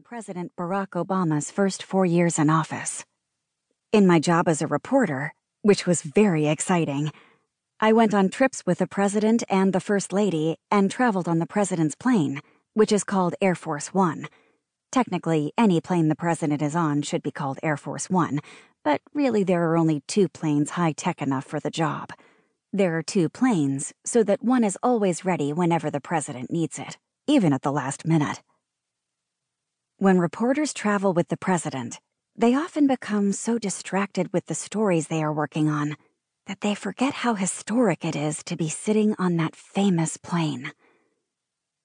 President Barack Obama's first 4 years in office. In my job as a reporter, which was very exciting, I went on trips with the President and the First Lady and traveled on the President's plane, which is called Air Force One. Technically, any plane the President is on should be called Air Force One, but really there are only 2 planes high-tech enough for the job. There are 2 planes, so that one is always ready whenever the President needs it, even at the last minute. When reporters travel with the President, they often become so distracted with the stories they are working on that they forget how historic it is to be sitting on that famous plane.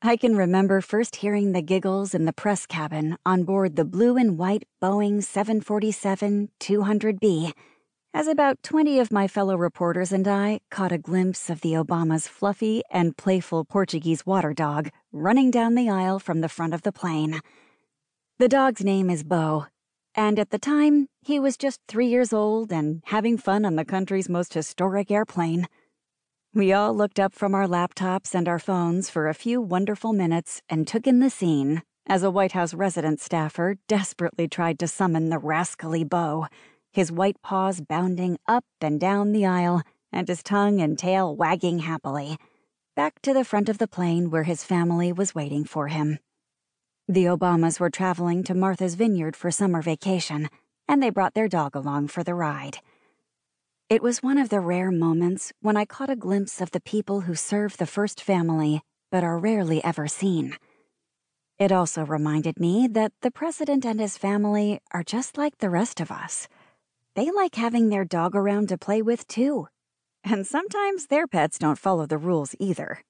I can remember first hearing the giggles in the press cabin on board the blue and white Boeing 747-200B as about 20 of my fellow reporters and I caught a glimpse of the Obama's fluffy and playful Portuguese water dog running down the aisle from the front of the plane. The dog's name is Bo, and at the time, he was just 3 years old and having fun on the country's most historic airplane. We all looked up from our laptops and our phones for a few wonderful minutes and took in the scene as a White House resident staffer desperately tried to summon the rascally Bo, his white paws bounding up and down the aisle and his tongue and tail wagging happily, back to the front of the plane where his family was waiting for him. The Obamas were traveling to Martha's Vineyard for summer vacation, and they brought their dog along for the ride. It was one of the rare moments when I caught a glimpse of the people who serve the first family but are rarely ever seen. It also reminded me that the President and his family are just like the rest of us. They like having their dog around to play with, too. And sometimes their pets don't follow the rules either.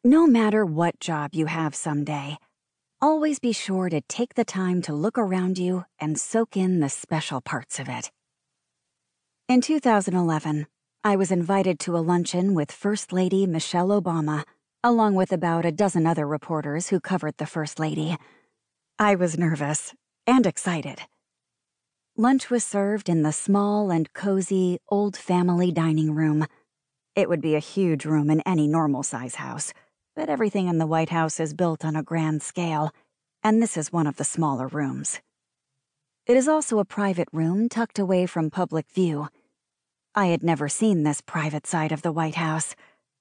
No matter what job you have someday, always be sure to take the time to look around you and soak in the special parts of it. In 2011, I was invited to a luncheon with First Lady Michelle Obama, along with about a dozen other reporters who covered the First Lady. I was nervous and excited. Lunch was served in the small and cozy old family dining room. It would be a huge room in any normal-size house, but everything in the White House is built on a grand scale, and this is one of the smaller rooms. It is also a private room tucked away from public view. I had never seen this private side of the White House.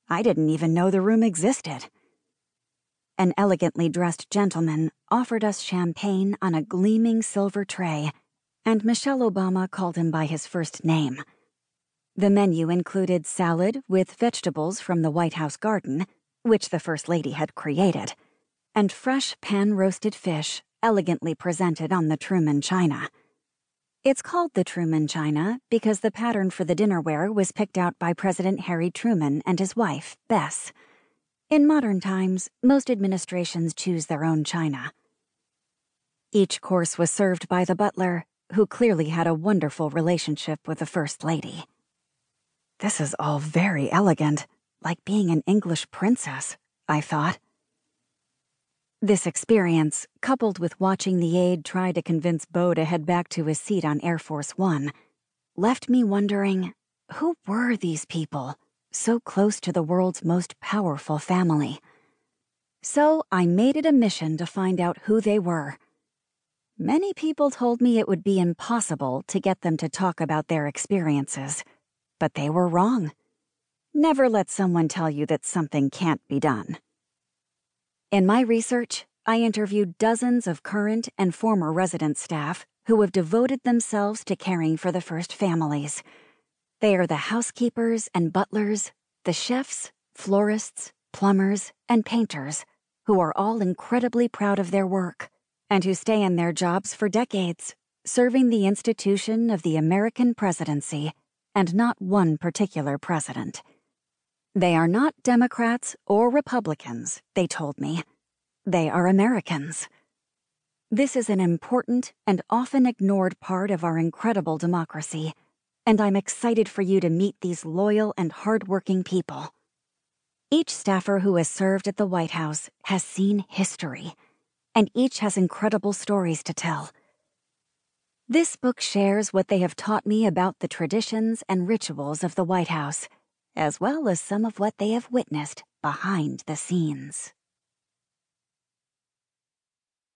I didn't even know the room existed. An elegantly dressed gentleman offered us champagne on a gleaming silver tray, and Michelle Obama called him by his first name. The menu included salad with vegetables from the White House garden, which the First Lady had created, and fresh pan-roasted fish elegantly presented on the Truman china. It's called the Truman china because the pattern for the dinnerware was picked out by President Harry Truman and his wife, Bess. In modern times, most administrations choose their own china. Each course was served by the butler, who clearly had a wonderful relationship with the First Lady. This is all very elegant, like being an English princess, I thought. This experience, coupled with watching the aide try to convince Bo to head back to his seat on Air Force One, left me wondering, who were these people, so close to the world's most powerful family? So I made it a mission to find out who they were. Many people told me it would be impossible to get them to talk about their experiences, but they were wrong. Never let someone tell you that something can't be done. In my research, I interviewed dozens of current and former resident staff who have devoted themselves to caring for the first families. They are the housekeepers and butlers, the chefs, florists, plumbers, and painters, who are all incredibly proud of their work and who stay in their jobs for decades, serving the institution of the American presidency and not one particular president. They are not Democrats or Republicans, they told me. They are Americans. This is an important and often ignored part of our incredible democracy, and I'm excited for you to meet these loyal and hardworking people. Each staffer who has served at the White House has seen history, and each has incredible stories to tell. This book shares what they have taught me about the traditions and rituals of the White House, as well as some of what they have witnessed behind the scenes.